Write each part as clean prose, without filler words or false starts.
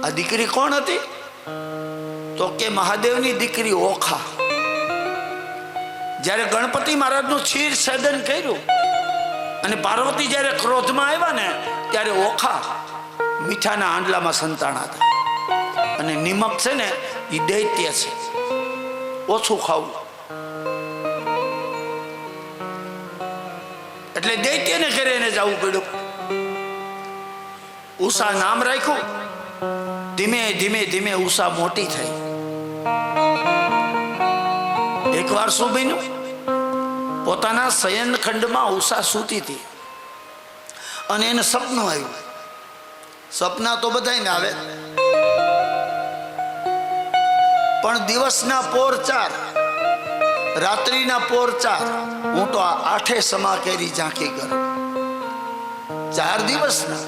આ દીકરી કોણ હતી? તો કે મહાદેવની દીકરી ઓખા. જ્યારે ગણપતિ મહારાજનું ક્ષીર છેદન કર્યું અને પાર્વતી જ્યારે ક્રોધમાં આવ્યા ને ત્યારે ઓખા મીઠાના આંડલામાં સંતાણા હતા. અને નિમક છે ને એ દૈત્ય છે, ઓછું ખાવું. એટલે દૈત્યને ઘરે એને જવું પડ્યું. ઉષા નામ રાખ્યું. ધીમે ધીમે ધીમે ઉષા મોટી થઈ. એકવાર શું બન્યું? પોતાના શયનખંડમાં ઉષા સૂતી હતી અને એને સપનું આવ્યું. સપના તો બધાયને આવે, પણ દિવસના પોર 4, રાત્રિના પોર 4. હું તો 8 સમા કેરી ઝાંખી કરું. 4 દિવસના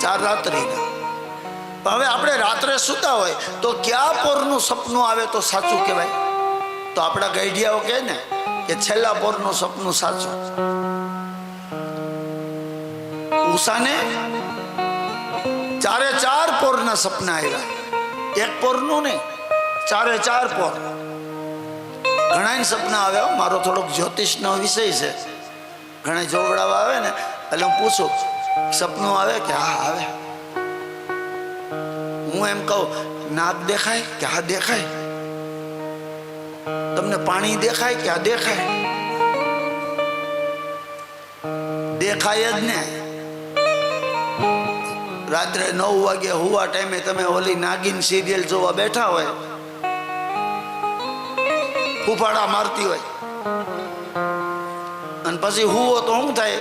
4 રાત્રિના. હવે આપણે રાત્રે સૂતા હોય તો ક્યાં પોરનું સપનું આવે તો સાચું કહેવાય? તો આપણા ગઈઢિયાઓ કહે ને કે છેલ્લા પોરનું સપનું સાચું. ઉષાને 4 પોરના સપના આવ્યા. એક પોરનું નહીં, 4 પોર. ઘણા સપના આવ્યા. મારો થોડોક જ્યોતિષનો વિષય છે. ઘણા જોવડાવા આવે ને એટલે હું પૂછું સપનું આવે કે હા આવે. હું એમ કહું નાક દેખાય કે હા દેખાય? તમને પાણી દેખાય કે આ દેખાય? દેખાય જ ને. રાત્રે 9 વાગે હુવા ટાઈમે તમે ઓલી નાગિન સિરિયલ જોવા બેઠા હોય, ફૂફાડા મારતી હોય અને પછી હુવો તો શું થાય?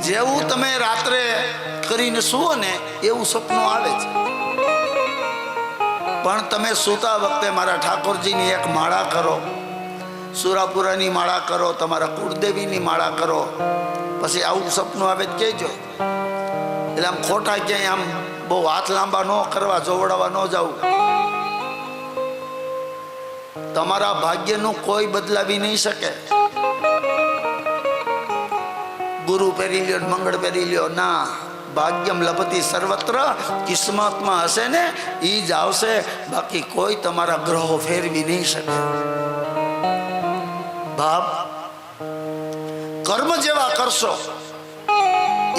જેવું તમે રાત્રે કરીને સુવો ને એવું સપનું આવે છે. પણ તમે સૂતા વખતે મારા ઠાકોરજીની એક માળા કરો, સુરાપુરાની માળા કરો, તમારા કુળદેવીની માળા કરો, પછી આવું સપનું આવે જ કહેજો. એટલે આમ ખોટા ક્યાંય આમ બહુ હાથ લાંબા ન કરવા, જોવડાવવા ન જવું. તમારા ભાગ્યનું કોઈ બદલાવી નહીં શકે. ગુરુ પહેરી લ્યો, મંગળ પહેરી લ્યો, ના. ભાગ્યમ લભતી સર્વત્ર. કિસ્મતમાં હશે ને એ જ આવશે, બાકી કોઈ તમારા ગ્રહો ફેરવી નહીં શકે. બાપ કર્મ જેવા કરશો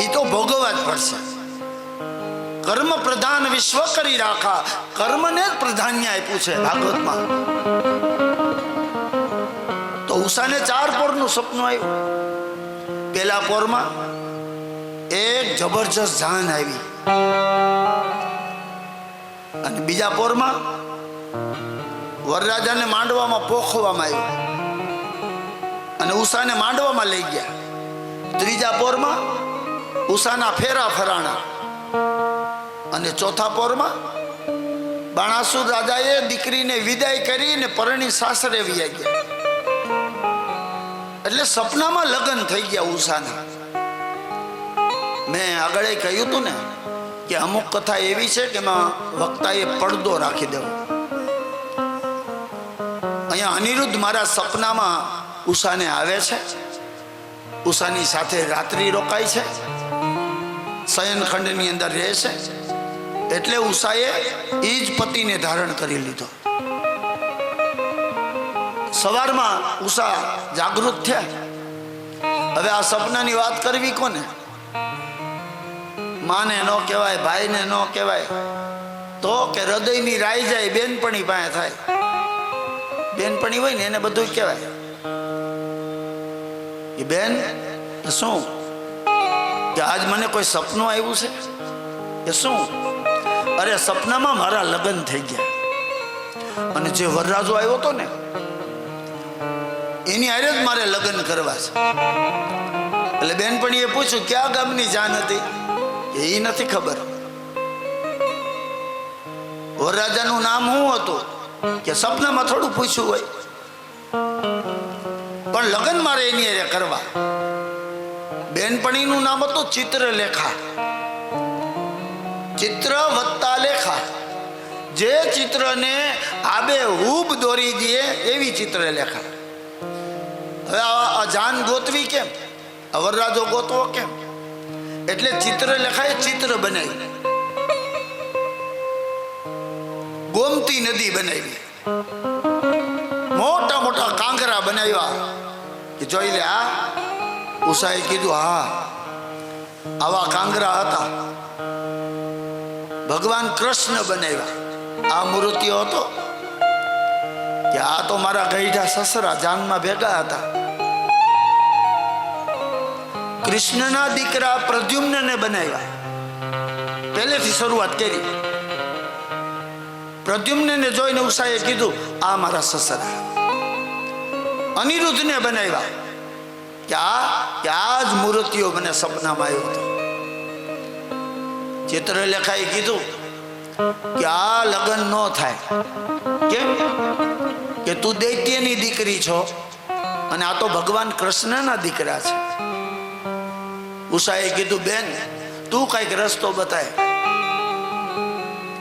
એ તો ભોગવવા જ પડશે. કર્મ પ્રધાન વિશ્વ કરી રાખા. કર્મને જ પ્રાધાન્ય આપ્યું છે ભાગવતમાં. તો ઉષાને 4 પોરનું સપનું આવ્યું. પેલા પોરમાં એક જબરજસ્ત જાન આવી અને બીજા પોરમાં વરરાજાને માંડવામાં પોખવામાં આવ્યું અને ઉષાને માંડવામાં લઈ ગયા. ત્રીજા પોરમાં ઉષાના ફેરા ફરાણા અને ચોથા પોરમાં બાણાસુર રાજાએ દીકરીને વિદાય કરીને પરણી સાસરે વયા ગયા. એટલે સપનામાં લગ્ન થઈ ગયા ઉષાના. મેં આગળ કહ્યું હતું ને કે અમુક કથા એવી છે કે એમાં વક્તાએ પડદો રાખી દેવો. અહીંયા અનિરુદ્ધ મારા સપનામાં ઉષાને આવે છે, ઉષાની સાથે રાત્રિ રોકાય છે, શયનખંડની અંદર રહે છે. એટલે ઉષાએ એ જ પતિને ધારણ કરી લીધો. સવારમાં ઉષા જાગૃત થયા. હવે આ સપનાની વાત કરવી કોને? માને ન કહેવાય, ભાઈને ન કહેવાય, તો કે હૃદયની રાઈ જાય બેનપણી પાસે થાય. બેનપણી હોય ને એને બધું કહેવાય કે બેન શું કે આજ મને કોઈ સપનું આવ્યું છે કે શું? અરે સપનામાં મારા લગ્ન થઈ ગયા અને જે વરરાજો આવ્યો હતો ને એની હારે જ મારે લગ્ન કરવા છે. એટલે બેનપણીએ પૂછ્યું ક્યાં ગામની જાન હતી? એ નથી ખબર. વરરાજાનું નામ શું હતું કે સપનામાં થોડું પૂછ્યું હોય, પણ લગ્ન મારે એની હારે કરવા. બેનપણીનું નામ હતું ચિત્રલેખા. ચિત્ર વત્તા લેખા. જે ચિત્રને આબેહૂબ દોરી દે એવી ચિત્રલેખા. હવે આ જાન ગોતવી કેમ? વરરાજો ગોતવો કેમ? એટલે ચિત્રલેખાએ ચિત્ર બનાવ્યું, ગોમતી નદી બનાવી, મોટા મોટા કાંકરા બનાવ્યા કે જોઈ લે. આ ઉષાએ કીધું હા આવા કાંગરા હતા. ભગવાન કૃષ્ણ બનાવ્યા. આ મૂર્તિઓ હતો કે આ તો મારા ગઈઢા સસરા જાનમાં ભેગા હતા. કૃષ્ણના દીકરા પ્રદ્યુમ્નને બનાવ્યા. પહેલેથી શરૂઆત કરી. પ્રદ્યુમ્નને જોઈને ઉષાએ કીધું આ મારા સસરા. અનિરુદ્ધને બનાવ્યા કે આ જ મૂર્તિઓ મને સપનામાં આવ્યો હતો. ચિત્રલેખાએ કીધું કે આ લગ્ન ન થાય. કેમ કે તું દૈત્યની દીકરી છો અને આ તો ભગવાન કૃષ્ણના દીકરા છે. ઉષાએ કીધું બેન તું કઈક રસ્તો બતાય.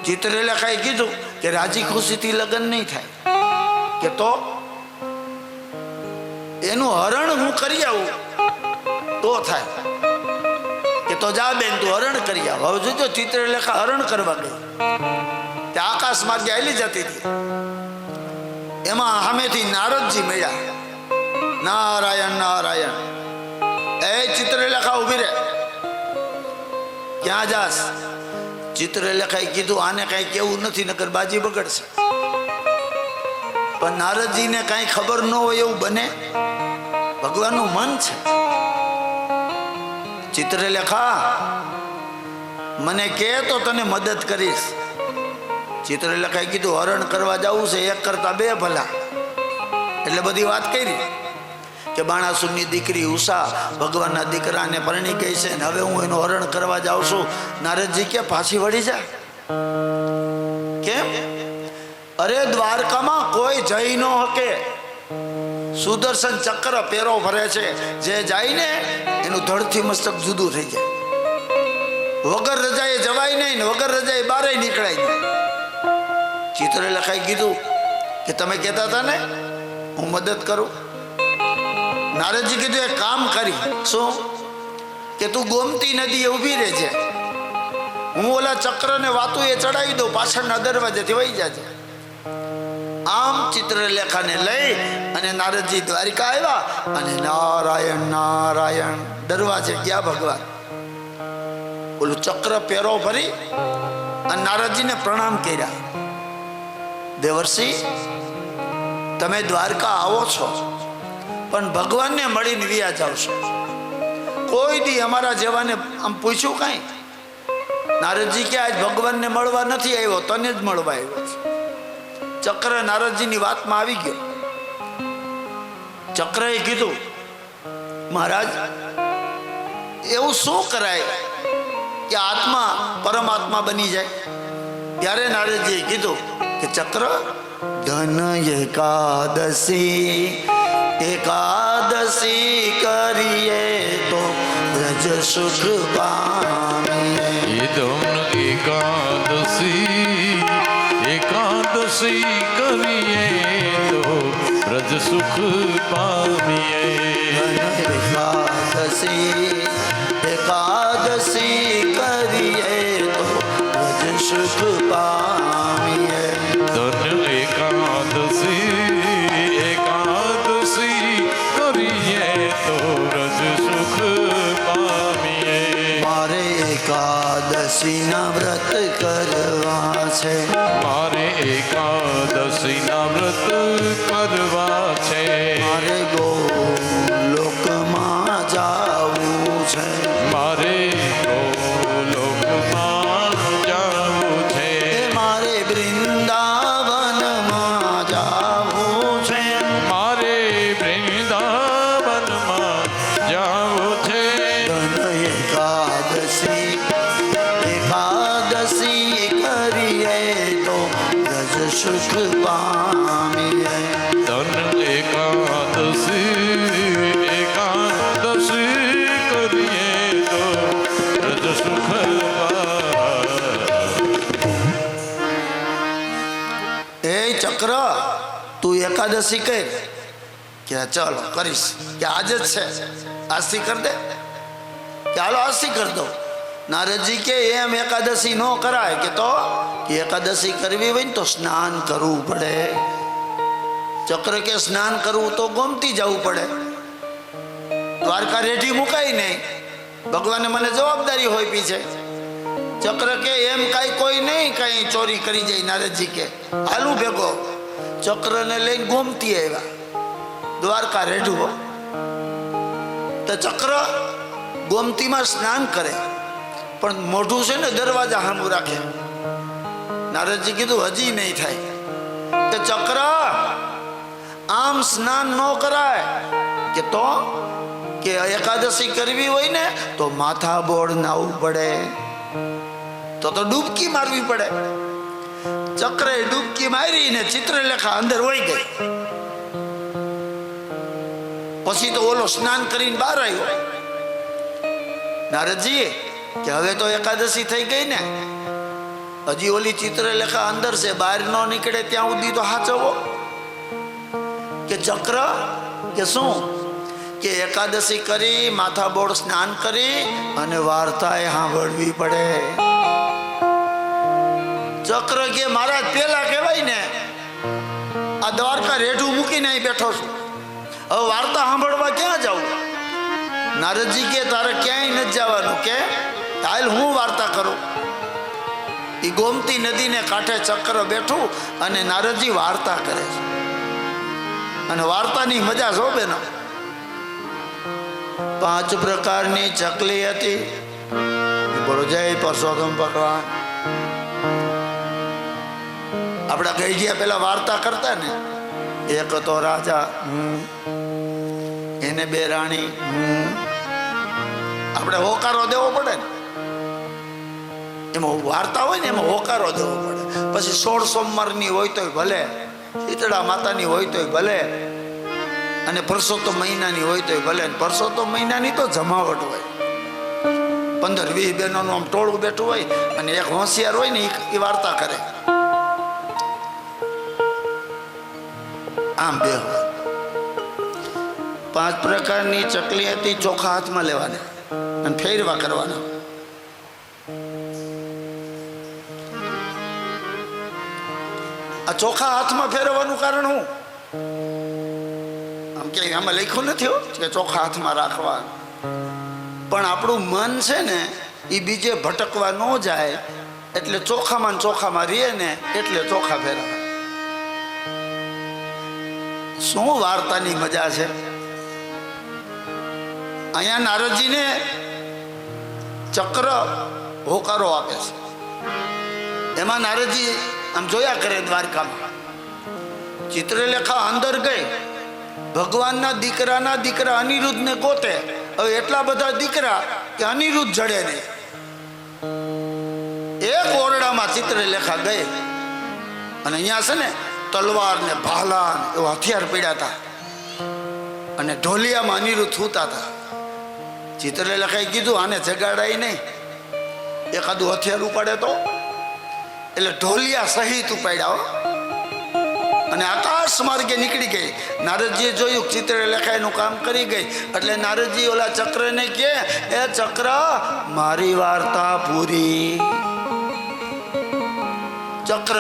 ચિત્રલેખાએ કીધું કે રાજી ખુશીથી લગ્ન નહીં થાય. કે તો એનું હરણ હું કરી આવું તો થાય. કે તો જા બેન તું હરણ કરી આવ. હવે જોજો ચિત્રલેખા હરણ કરવા ગઈ. તે આકાશ માર્ગે હાલી જતી હતી. એમાં સામેથી નારદજી મળ્યા. નારાયણ નારાયણ. એ ચિત્રલેખા ઉભી રહે. ક્યાં જાસ? ચિત્રલેખાએ કીધું આને કઈ કેવું નથી નકર બાજી બગડશે. પણ નારદજીને કઈ ખબર ન હોય એવું બને? ભગવાનનું મન છે. ચિત્રલેખા મને કે તો તને મદદ કરીશ. ચિત્રલેખાએ કીધું હરણ કરવા જવું છે, એક કરતા બે ભલા. એટલે બધી વાત કરી કે બાણાસુરની દીકરી ઉષા ભગવાનના દીકરાને પરણી ગઈ છે ને હવે હું એનું હરણ કરવા જાઉં છું. નારદજી કે પાછી વળી જા. કેમ? અરે દ્વારકામાં કોઈ જઈ ન શકે. સુદર્શન ચક્ર પેરો ભરે છે. જે જાય ને એનું ધડથી મસ્તક જુદું થઈ જાય. વગર રજાએ જવાય નહીં ને વગર રજાએ બારે નીકળાય નહીં. ચિત્રલેખાએ કીધું કે તમે કહેતા હતા ને હું મદદ કરું. નારદજી કીધું એક કામ કરી. શું? કે તું ગોમતી નદીએ ઊભી રહે છે, હું ઓલા ચક્રને વાતું એ ચડાવી દઉં, પાછળના દરવાજેથી વહી જાય. આમ ચિત્રલેખાને લઈ અને નારદજી દ્વારિકા આવ્યા અને નારાયણ નારાયણ દરવાજે ગયા. ભગવાન ઓલું ચક્ર પેરો ભરી અને નારદજીને પ્રણામ કર્યા. દેવર્ષિ તમે દ્વારકા આવો છો પણ ભગવાનને મળીને વ્યા જાવ છો. કોઈ દી અમારા જેવાને આમ પૂછ્યું કાંઈ? નારદજી કે આજ ભગવાનને મળવા નથી આવ્યો, તને જ મળવા આવ્યો છે. ચક્ર નારદજીની વાતમાં આવી ગયો. ચક્રએ કીધું મહારાજ એવું શું કરાય કે આત્મા પરમાત્મા બની જાય? ત્યારે નારદજીએ કીધું કે ચક્ર ધન એકાદશી એકાદશી કરીએ તો વ્રજ સુખ પામીએ. ધન એકાદશી એકાદશી કરીએ તો વ્રજ સુખ પામીએ. એકાદશી એકાદશી કરીએ તો વ્રજ સુખ પામીએ. ધન એકાદશી એકાદશી કરીએ તો વ્રજ સુખ પામીએ. મારે એકાદશીના વ્રત કરવા છે. મારે એકાદશીના વ્રત કરવા છે. મારે ગોલોકમાં જાવું છે. મારે ગોલોકમાં જાવું છે. મારે વૃંદાવનમાં જાવું છે. મારે વૃંદાવનમાં જાવું છે. ધન એકાદશી એકાદશી કરીએ તો વ્રજ સુખ પામીએ. ધન એકાદશી એકાદશી કરીએ તો વ્રજ સુખ એ ચક્ર તું એકાદશી કર. કે ચાલો કરીશ. કે આજે જ છે, આજથી કરી દે. કે હાલો આસી કરી દો. નારદજી કે એમ એકાદશી ન કરાય. કે તો કે એકાદશી કરવી હોય ને તો સ્નાન કરવું પડે. ચક્ર કે સ્નાન કરવું તો ગોમતી જવું પડે, દ્વારકા રેઢી મુકાય નહીં. ભગવાને મને જવાબદારી હોય પીછે. ચક્ર કે એમ કાંઈ કોઈ નહીં કાંઈ ચોરી કરી જાય. નારદજી કે હાલું ભેગો. ચક્રને લઈને ગોમતી આવ્યા, દ્વારકા રેઢું. તો ચક્ર ગોમતીમાં સ્નાન કરે, પણ મોઢું છે ને દરવાજા સામું રાખે. નારદજી કીધું હજી નહીં થાય. કે ચક્ર આમ સ્નાન ન કરાય. કે તો કે એકાદશી કરવી હોય ને તો માથા બોળ નાવું પડે, તો ડૂબકી મારવી પડે. ચક્રે ડૂબકી મારીને ચિત્રલેખા અંદર વહી ગઈ. પછી તો ઓલો સ્નાન કરીને બહાર આવ્યો. નારદજી કે હવે તો એકાદશી થઈ ગઈ ને, હજી ઓલી ચિત્રલેખા અંદર છે, બહાર ન નીકળે ત્યાં સુધી તો હાચવો. કે ચક્ર કે શું? કે એકાદશી કરી, માથા બોળ સ્નાન કરી અને વાર્તા એ સાંભળવી પડે. ચક્ર કે મહારાજ પેલા કહેવાય ને, આ દ્વારકા રેઢું મૂકીને અહીં બેઠો છું, હવે વાર્તા સાંભળવા ક્યાં જાઉં? નારદજી કે તારે ક્યાંય નથી જવાનું. કે હાલ હું વાર્તા કરું. એ ગોમતી નદીને કાંઠે ચક્ર બેઠું અને નારદજી વાર્તા કરે છે. અને વાર્તાની મજા છો બેનો. 5 પ્રકારની ચકલી હતી. બોલો જય પરસોત્તમ ભગવાન. આપડા ગઈ ગયા પેલા વાર્તા કરતા ને, એક હતો રાજા, એને 2 રાણી. આપણે હોકારો દેવો પડે ને, એમાં વાર્તા હોય ને એમાં હોકારો દેવો પડે. પછી 16 સોમવારની હોય તોય ભલે, શીતળા માતાની હોય તોય ભલે, અને પરસોત્તમ મહિનાની હોય તોય ભલે. પરસોત્તમ મહિનાની તો જમાવટ હોય, 15-20 બહેનોનું આમ ટોળું બેઠું હોય અને એક હોશિયાર હોય ને એ વાર્તા કરે. આમ બે 5 પ્રકારની ચકલી હતી. ચોખા હાથમાં લેવાના અને ફેરવા કરવાના. આ ચોખા હાથમાં ફેરવવાનું કારણ શું? આમ કે આમાં લખ્યું નથી કે ચોખા હાથમાં રાખવા, પણ આપણું મન છે ને એ બીજે ભટકવા ન જાય એટલે ચોખામાં ચોખામાં રહે ને, એટલે ચોખા ફેરવા. શું વાર્તાની મજા છે. અહીંયા નારદજીને ચક્ર હોકારો આપે છે. એમાં નારદજી આમ જોયા કરે દ્વારકામાં. ચિત્રલેખા અંદર ગઈ, ભગવાનના દીકરા અનિરુદ્ધને ગોતે. હવે એટલા બધા દીકરા કે અનિરુદ્ધ જડે નહીં. એક ઓરડામાં ચિત્રલેખા ગઈ અને અહીંયા છે ને તલવાર ને ભાલા એવા હથિયાર પડ્યા હતા અને ઢોલિયામાં અનિરુદ્ધ સૂતા હતા. ચિત્રલેખાએ કીધું આને જગાડાય નહીં, એકાદું હથિયાર ઉપાડે તો. એટલે ઢોલિયા સહિત ઉપાડ્યા અને આકાશ માર્ગે નીકળી ગઈ. નારદજીએ જોયું ચિત્રલેખા એનું કામ કરી ગઈ એટલે નારદજી ઓલા ચક્રને કહે, એ ચક્ર મારી વાર્તા પૂરી. ચક્ર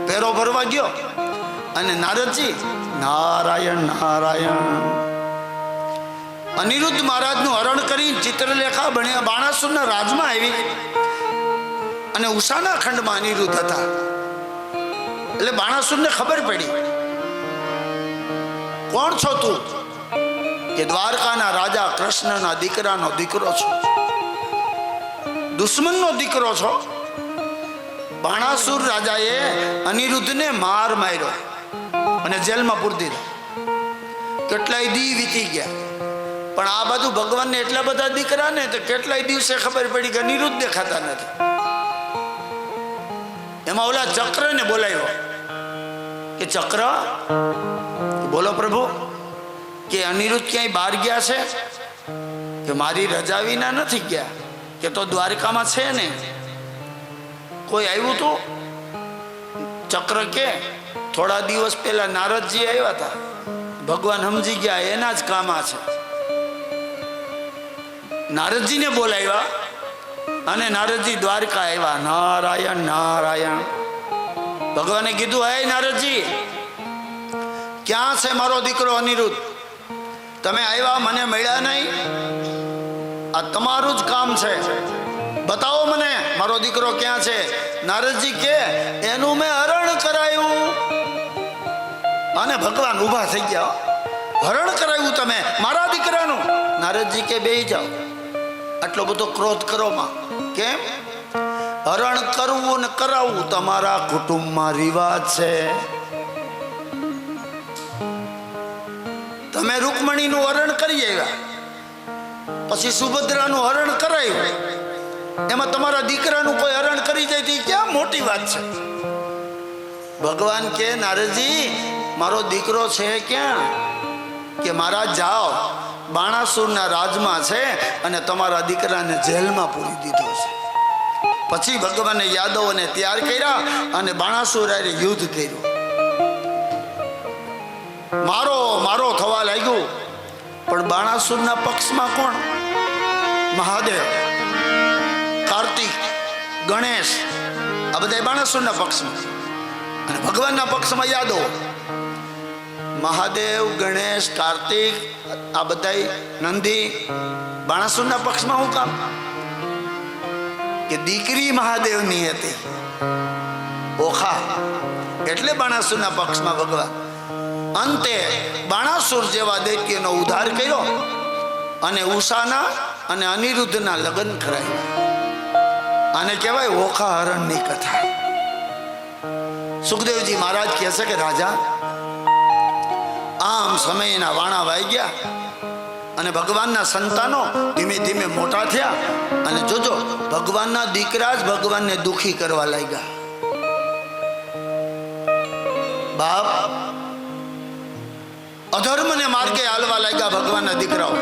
પેરો ભરવા ગયો અને નારદજી નારાયણ નારાયણ. અનિરુદ્ધ મહારાજનું હરણ કરી ચિત્રલેખા બાણાસુરના રાજમાં આવી અને ઉષાના ખંડમાં અનિરુદ્ધ હતા. એટલે બાણાસુરને ખબર પડી, કોણ છો તું? કે દ્વારકાના રાજા કૃષ્ણના દીકરાનો દીકરો છો, દુશ્મનનો દીકરો છો. બાણાસુર રાજાએ અનિરુદ્ધને માર્યો અને જેલમાં પૂરી દીધો. કેટલાય દી વીતી ગયા, પણ આ બધું ભગવાનને એટલા બધા દીકરા ને તો કેટલાય દિવસે ખબર પડી કે અનિરુદ્ધ દેખાતા નથી. એમાં ઓલા ચક્રને બોલાવ્યો કે ચક્ર બોલો પ્રભુ, કે અનિરુદ્ધ ક્યાંય બહાર ગયા છે? કે મારી રજા વિના નથી ગયા. કે તો દ્વારકામાં છે ને, કોઈ આવ્યું તું? ચક્ર કે થોડા દિવસ પહેલા નારદજી આવ્યા હતા, ભગવાન સમજી ગયા એના જ કામા છે. નારદજીને બોલાવ્યા અને નારદજી દ્વારકા આવ્યા. નારાયણ નારાયણ. ભગવાને કીધું, હે નારદજી, ક્યાં છે મારો દીકરો અનિરુદ્ધ? તમે આવ્યા, મને મળ્યા નહીં. આ તમારું જ કામ છે, બતાવો મને મારો દીકરો ક્યાં છે. નારદજી કે એનું મેં હરણ કરાયું. અને ભગવાન ઊભા થઈ ગયા. હરણ કરાયું તમે મારા દીકરાનું? નારદજી કે બેહી જાઓ. આટલો બધો ક્રોધ કરો માં કેમ? હરણ કરવું ને કરાવવું તમારા કુટુંબમાં રિવાજ છે. તમે રૂકમણીનું હરણ કરી આવ્યા, પછી સુભદ્રાનું હરણ કરાયું, એમાં તમારા દીકરાનું કોઈ હરણ કરી જાય તો ક્યાં મોટી વાત છે? ભગવાન કે નારદજી, મારો દીકરો છે ક્યાં? કે મારા જાઓ, બાણાસુરના રાજમાં છે અને તમારા દીકરાને જેલમાં પૂરી દીધો છે. પછી ભગવાને યાદવોને તૈયાર કર્યા અને બાણાસુર હારે યુદ્ધ કર્યું. મારો મારો થવા લાગ્યું. પણ બાણાસુરના પક્ષમાં કોણ? મહાદેવ, કાર્તિક, ગણેશ, આ બધા બાણાસુરના પક્ષમાં. અને ભગવાનના પક્ષમાં યાદવ. મહાદેવ, ગણેશ, કાર્તિક, આ બધા નંદી બાણાસુરના પક્ષમાં. શું કામ? કે દીકરી મહાદેવની હતી ઓખા, એટલે બાણાસુરના પક્ષમાં ભગવાન. અંતે બાણાસુર જેવા દૈત્યનો ઉદ્ધાર કર્યો અને ઉષાના અને અનિરુદ્ધના લગ્ન કરાવ્યા. આને કહેવાય ઓખા હરણની કથા. સુખદેવજી મહારાજ કહે છે કે રાજા, આમ સમયના વાણા વાઈ ગયા અને ભગવાનના સંતાનો ધીમે ધીમે મોટા થયા. અને જોજો, ભગવાનના દીકરા જ ભગવાનને દુખી કરવા લાગ્યા. બાપ અધર્મને માર્ગે હાલવા લાગ્યા. ભગવાનના દીકરાઓ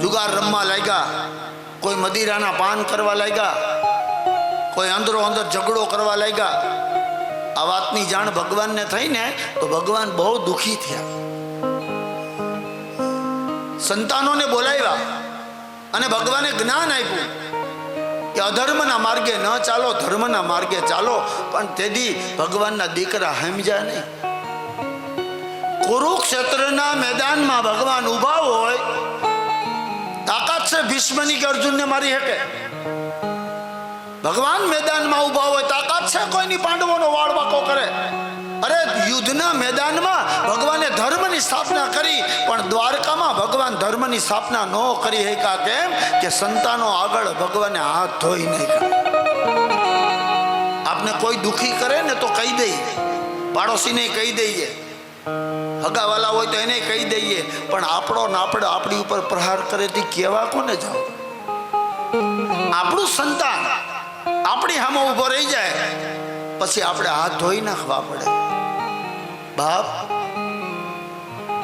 જુગાર રમવા લાગ્યા, કોઈ મદિરાના પાન કરવા લાગ્યા, કોઈ અંદરો અંદર ઝઘડો કરવા લાગ્યા. આ વાતની જાણ ભગવાનને થઈ ને તો ભગવાન બહુ દુખી થયા. સંતાનોને બોલાવ્યા અને ભગવાને જ્ઞાન આપ્યું કે અધર્મના માર્ગે ન ચાલો, ધર્મના માર્ગે ચાલો. પણ તેથી ભગવાનના દીકરા સમજ્યા નહીં. કુરુક્ષેત્રના મેદાનમાં ભગવાન ઉભા હોય, તાકાત છે ભીષ્મની કે અર્જુનને મારી શકે? ભગવાન મેદાનમાં ઉભા હોય, તાકાત છે કોઈની પાંડવોનો વાળ વાંકો કરે? અરે યુદ્ધના મેદાનમાં ભગવાને ધર્મની સ્થાપના કરી, પણ દ્વારકામાં ભગવાન ધર્મની સ્થાપના ન કરી શક્યા. કેમ? કે સંતાનો આગળ ભગવાને હાથ ધોઈ નાખ્યા. આપને કોઈ દુખી કરે ને તો કહી દઈએ, પાડોશીને કહી દઈએ, હગાવાલા હોય તો એને કહી દઈએ, પણ આપણો ને આપણે આપણી ઉપર પ્રહાર કરે તે કેવા કોને જાઓ? આપણું સંતાન આપણી સામે ઉભો રહી જાય પછી આપણે હાથ ધોઈ નાખવા પડે. બાપ,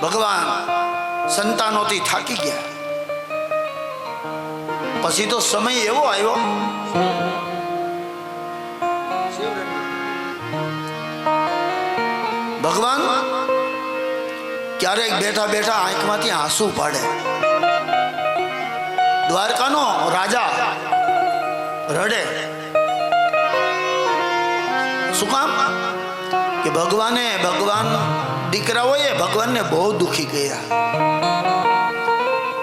ભગવાન સંતાનોથી થાકી ગયા. પછી તો સમય એવો આવ્યો, ભગવાન ક્યારેક બેઠા બેઠા આંખમાંથી આંસુ પાડે. દ્વારકાનો રાજા રડે. શું કામ? કે ભગવાન દીકરાઓએ ભગવાનને બહુ દુખી કર્યા.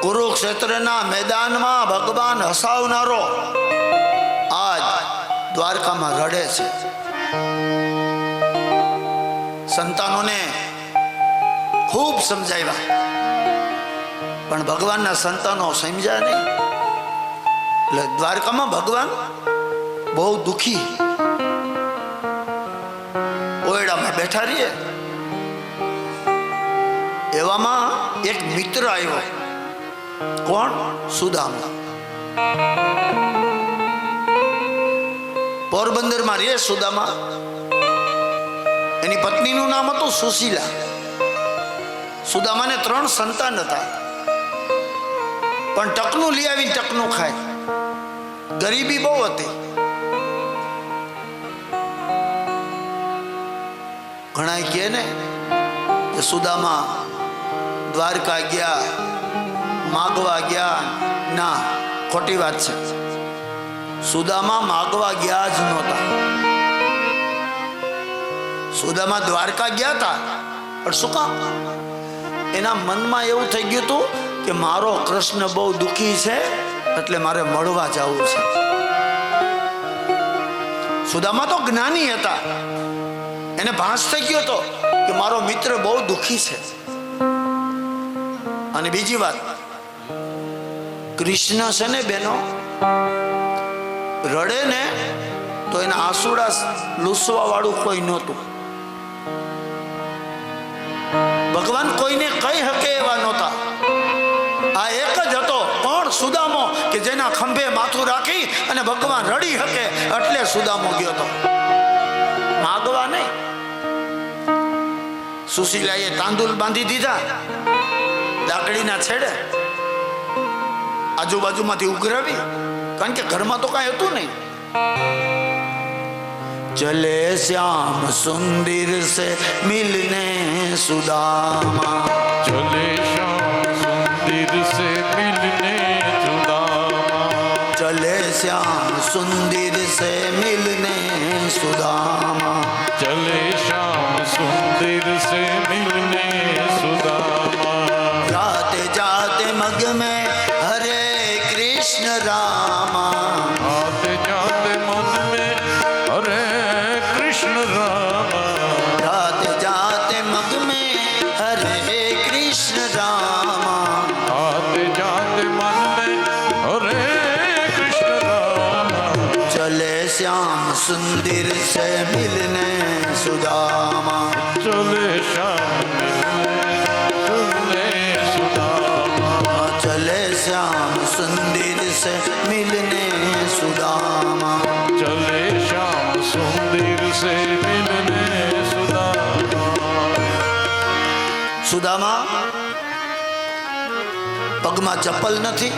કુરુક્ષેત્રના મેદાનમાં ભગવાન હસાવનારો આજ દ્વારકામાં રડે છે. સંતાનોને ખૂબ સમજાવ્યા, પણ ભગવાનના સંતાનો સમજ્યા નહીં. એટલે દ્વારકામાં ભગવાન બહુ દુખી ઓરડામાં બેઠા રહીએ. એવામાં એક મિત્ર આવ્યો. કોણ? સુદામા. પોરબંદરમાં રહીએ સુદામા. એની પત્નીનું નામ હતું સુશીલા. સુદામાને 3 સંતાન હતા, પણ ટકનું લઈ આવીને ટકનું ખાય. ગરીબી બહુ હતી. ઘણા કહે ને કે સુદામા દ્વારકા ગયા, માગવા ગયા? ના, ખોટી વાત છે. સુદામા માગવા ગયા જ નહોતા. સુદામા દ્વારકા ગયા હતા, પણ શું કામ? એના મનમાં એવું થઈ ગયું હતું કે મારો કૃષ્ણ બહુ દુઃખી છે, એટલે મારે મળવા જવું છે. સુદામા તો જ્ઞાની હતા, એને ભાસ થઈ ગયો હતો કે મારો મિત્ર બહુ દુઃખી છે. અને બીજી વાત, કૃષ્ણ છે ને બેનો, રડે ને તો એના આંસુડા લૂસવા વાળું કોઈ નહોતું. ભગવાન કોઈને કહી શકે એવા નહોતા. આ એક જ હતો. કોણ? સુદામો, કે જેના ખંભે માથું રાખી અને ભગવાન રડી શકે, એટલે સુદામો ગયો હતો, માગવા નહીં. સુશીલાએ તાંદુલ બાંધી દીધા લાકડીના છેડે, આજુબાજુમાંથી ઉઘરાવી, કારણ કે ઘરમાં તો કાંઈ હતું નહીં. चले श्याम सुंदर से मिलने सुदामा, चले श्याम सुंदर से मिलने सुदामा, चले श्याम सुंदर से मिलने सुदामा, चले श्याम सुंदर से मिलने सुदामा. जाते जाते मग में हरे कृष्ण रामा, आते जाते मन में हरे कृष्ण रामा, जाते जाते मग में हरे कृष्ण रामा, आते जाते मन में हरे कृष्ण रामा. चले श्याम सुंदर से मिलने सुदामा, चले श्याम मिलने सुदामा, चले श्याम सुंदर से मिलने सुदामा. चले श्याम सुंदर से मिलने सुदामा. સુદામા પગમાં ચપ્પલ નથી,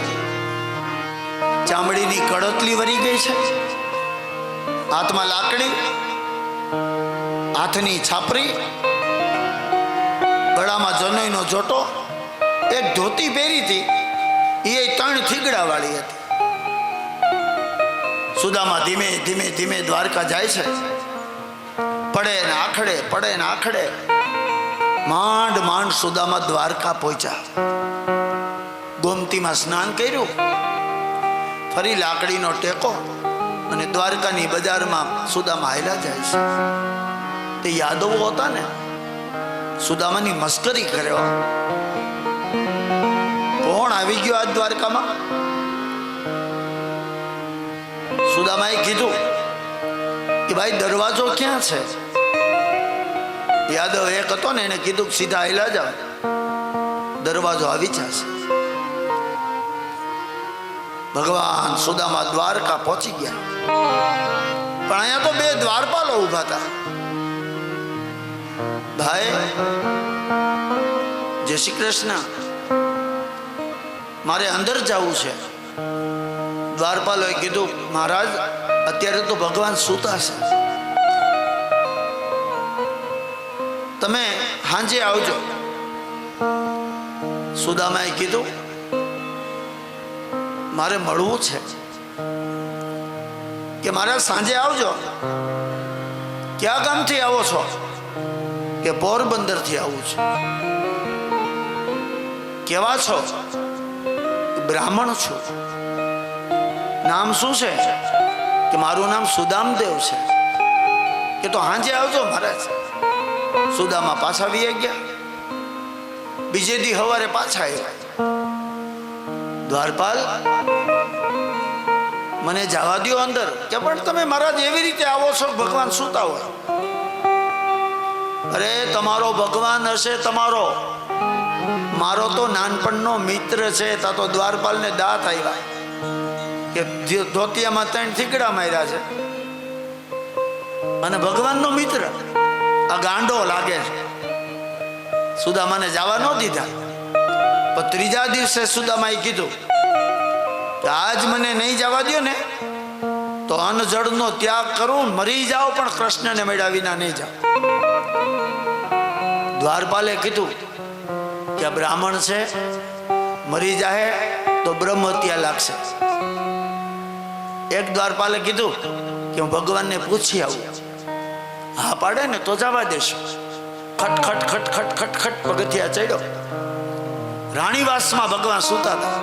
ચામડીની કડતલી વરી ગઈ છે, હાથમાં લાકડી, હાથની છાપરી, ગળામાં જનોઈનો જોટો, એક ધોતી પહેરી હતી, એ 3 થીગડા વાળી હતી. સુદામા ધીમે ધીમે ધીમે દ્વારકા જાય છે. પડે ને આખડે, પડે ને આખડે, માંડ માંડ સુદામા દ્વારકા પહોંચ્યા. ગોમતીમાં સ્નાન કર્યું, ફરી લાકડીનો ટેકો, અને દ્વારકાની બજારમાં સુદામા હાલ્યા જાય છે. તે યાદવો હતા ને, સુદામાની મસ્કરી કર્યો. કોણ આવી ગયો આજ દ્વારકામાં? સુદામાએ કીધું કે ભાઈ દરવાજો ક્યાં છે? યાદવ એક હતો ને, એને કીધું સીધા હાલ્યા જાવ, દરવાજો આવી જશે. ભગવાન સુદામા દ્વારકા પહોંચી ગયા. પણ અહીંયા તો 2 દ્વારપાલો ઉભા હતા. ભાઈ જય શ્રી કૃષ્ણ, મારે અંદર જવું છે. દ્વારપાલોએ કીધું મહારાજ અત્યારે તો ભગવાન સૂતા છે, તમે સાંજે આવજો. સુદામાએ કીધું મારે મળવું છે. કે મારે સાંજે આવજો. ક્યાં ગામથી આવો છો? કે પોરબંદર થી આવું છું. કેવા છો? બ્રાહ્મણ છું. નામ શું છે? કે મારું નામ સુદામદેવ છે. કે તો હાંજે આવજો મહારાજ. સુદામા પાછા વી ગયા. બીજે દી સવારે પાછા આવ્યા. દ્વારપાલ મને જવા દો અંદર. કે પણ તમે મહારાજ એવી રીતે આવો છો, ભગવાન સુતા હોય. અરે તમારો ભગવાન હશે તમારો, મારો તો નાનપણનો મિત્ર છે. તા તો દ્વારપાલ ને દાંત આવ્યા કે ધોતિયામાં 3 થીગડા માર્યા છે, અને ભગવાનનો મિત્ર આ ગાંડો લાગે છે. સુદામાને જવા ન દીધા. પણ ત્રીજા દિવસે સુદામાએ કીધું કે આજ મને નહીં જવા દો ને તો અન્ન જળનો ત્યાગ કરું, મરી જાઓ, પણ કૃષ્ણને મળ્યા વિના નહીં જાઓ. દ્વારપાલે કીધું કે આ બ્રાહ્મણ છે, મરી જાય તો બ્રહ્મ હત્યા લાગશે. એક દ્વારપાલે કીધું કે હું ભગવાનને પૂછી આવું. હા પાડે ને તો જવા દેશું. ખટ ખટ ખટ ખટ ખટ ખટ પગથિયા ચડ્યો. રાણીવાસમાં ભગવાન સૂતા હતા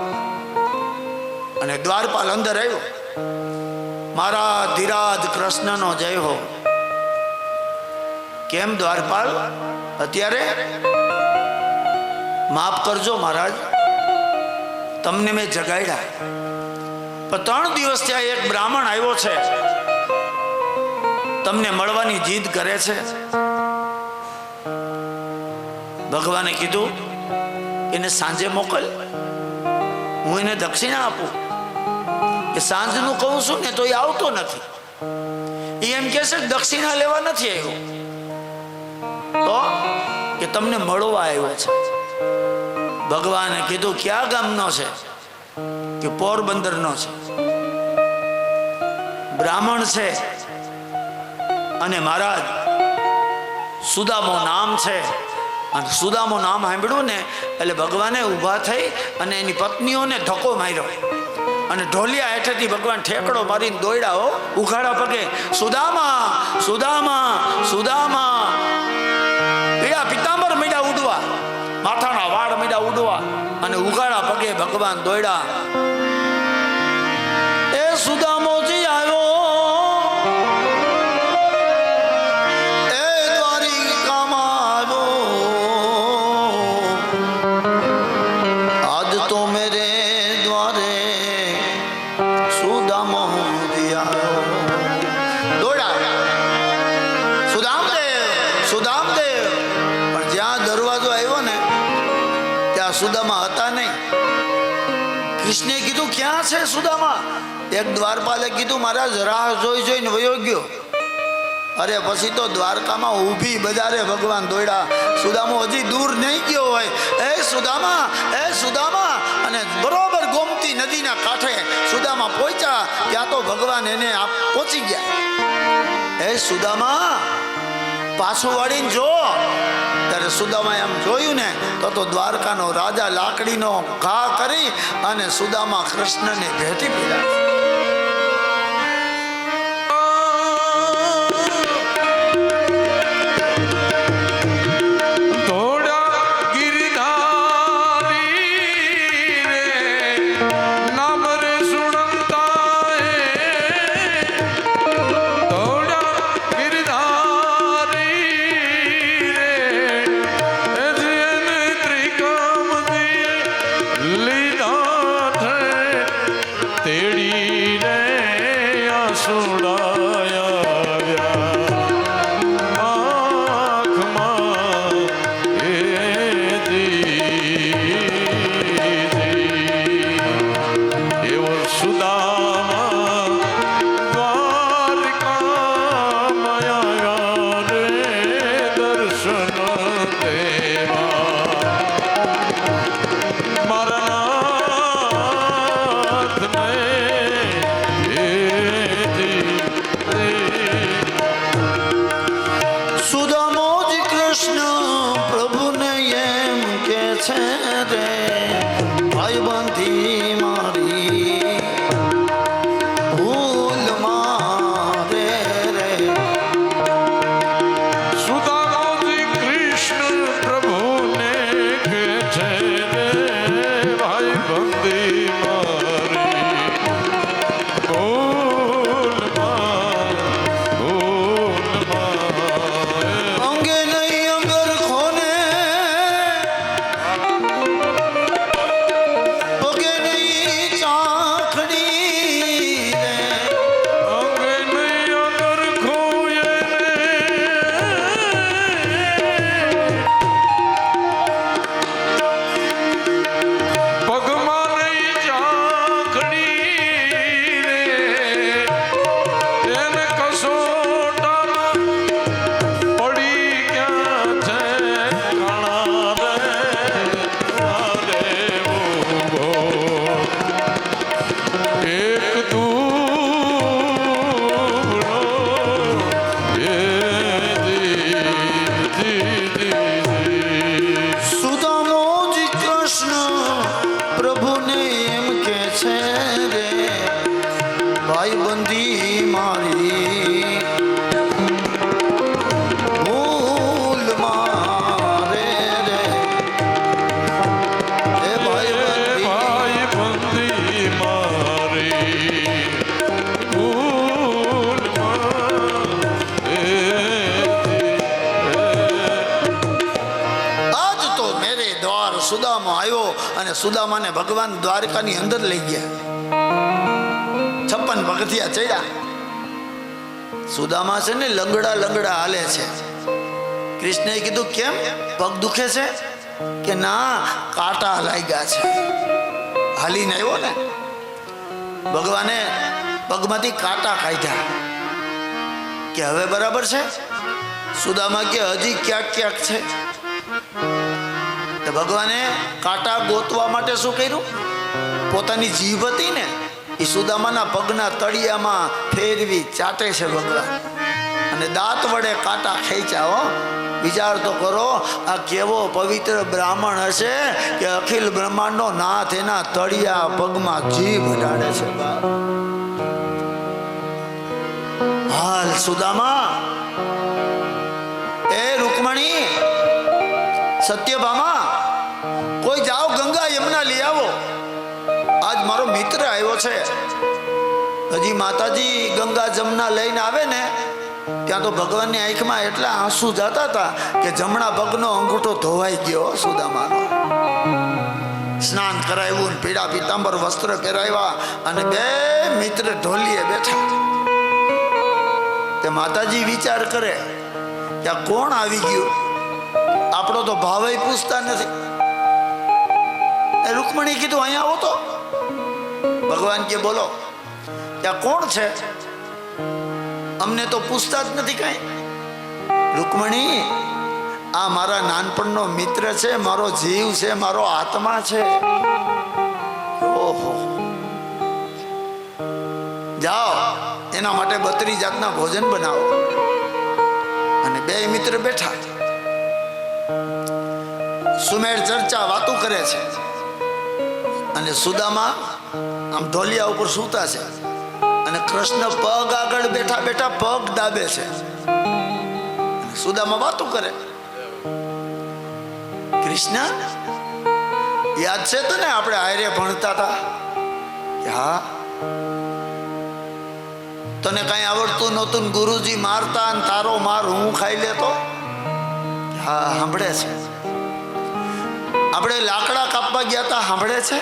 અને દ્વારપાલ અંદર આવ્યો. મારા ધીરાજ કૃષ્ણનો જય હો. કેમ દ્વારપાલ અત્યારે? માફ કરજો મહારાજ, તમને મેં જગાડ્યા, પણ 3 દિવસ ત્યાં એક બ્રાહ્મણ આવ્યો છે, તમને મળવાની જીદ કરે છે. ભગવાને કીધું એને સાંજે મોકલ, હું એને દક્ષિણા આપું. એ સાંજનું કહું છું ને તો એ આવતો નથી. એ એમ કહે છે દક્ષિણા લેવા નથી આવ્યો, તો કે તમને મળવા આવ્યો છે. ભગવાને કીધું ક્યાં ગામનો છે? કે પોરબંદરનો છે. બ્રાહ્મણ છે અને મહારાજ સુદામો નામ છે. અને સુદામો નામ સાંભળ્યું ને એટલે ભગવાને ઊભા થઈ અને એની પત્નીઓને ધક્કો માર્યો અને ઢોલિયા હેઠેથી ભગવાન ઠેકડો મારીને દોડ્યા. હો ઉઘાડા પગે, સુદામા સુદામા સુદામા. પીળા પિતાંબર મીડા ઉડવા, માથાના વાળ મીડા ઉડવા અને ઉઘાડા પગે ભગવાન દોડ્યા. એ સુદામોજી આવ્યો, સુદામા હતા નહીં. કૃષ્ણે કીધું ક્યાં છે સુદામા? એક દ્વારપાલે કીધું મહારાજ રાહ જોઈ જોઈને વયો ગયો. અરે પછી તો દ્વારકામાં ઊભી બજારે ભગવાન દોડ્યા. સુદામો હજી દૂર નહીં ગયો હોય. એ સુદામા, એ સુદામા. અને બરોબર ગોમતી નદીના કાંઠે સુદામા પહોંચ્યા. ત્યાં તો ભગવાન એને પહોંચી ગયા. એ સુદામા પાછું વળીને જો. ત્યારે સુદામાએ એમ જોયું ને તો દ્વારકાનો રાજા લાકડીનો ઘા કરી અને સુદામા કૃષ્ણને ભેટી પીધા. તેડી ભાઈ બંધી મારી ભૂલ મારે રે એ ભાઈ બંદી મારી આજ તો મેરે દ્વાર સુદામા આવ્યો અને સુદામાને ભગવાન દ્વારકાની અંદર લઈ ગયા 56 પગથિયા ચડ્યા સુદામા છે ને લંગડા લંગડા હાલે છે કૃષ્ણએ કીધું કેમ પગ દુખે છે કે ના કાંટા લાગ્યા છે હાલીને આવ્યો ને ભગવાને પગમાંથી કાંટા કાઢ્યા કે હવે બરાબર છે સુદામા કે હજી ક્યાંક ક્યાંક છે તો ભગવાને કાંટા ગોતવા માટે શું કર્યું પોતાની જીભ હતી ને એ સુદામાના પગના તળિયામાં ફેરવી ચાટે છે ભગવાન અને દાંત વડે કાંટા ખેંચ્યા હો વિચાર તો કરો આ કેવો પવિત્ર બ્રાહ્મણ હશે કે અખિલ બ્રહ્માંડનો નાથ એના તળિયા પગમાં જીભ અડાડે છે હાલ સુદામા એ રૂકમણી સત્યભામા કોઈ જાઓ ગંગા યમુના લઈ આવો આજ મારો મિત્ર આવ્યો છે હજી માતાજી ગંગા જમના લઈને આવે ને ત્યાં તો ભગવાનની આંખમાં એટલા આંસુ જતા હતા કે જમણા પગનો અંગૂઠો ધોવાઈ ગયો સુદામાનો સ્નાન કરાવ્યું પીળા પીતાંબર વસ્ત્ર પહેરાવ્યા અને બે મિત્ર ઢોલીએ બેઠા તે માતાજી વિચાર કરે કે આ કોણ આવી ગયું આપણો તો ભાવ પૂછતા નથી એ રૂકમણી કીધું અહીંયા આવો તો ભગવાન કે બોલો ત્યાં કોણ છે અમને તો પૂછતા જ નથી કઈ રૂકમણી આ મારા નાનપણનો મિત્ર છે મારો જીવ છે મારો આત્મા છે ઓહો જાઓ એના માટે 32 જાતના ભોજન બનાવો અને બે મિત્ર બેઠા સુમેળ ચર્ચા વાતો કરે છે અને સુદામા આમ ઢોલિયા ઉપર સૂતા છે અને કૃષ્ણ પગ આગળ બેઠા બેઠા પગ દાબે છે સુદામા વાતો કરે કૃષ્ણ યાદ છે તને આપણે હારે ભણતા હતા હા તને કઈ આવડતું નહોતું ગુરુજી મારતા અને તારો માર હું ખાઈ લેતો હા સાંભળે છે આપણે લાકડા કાપવા ગયા હતા સાંભળે છે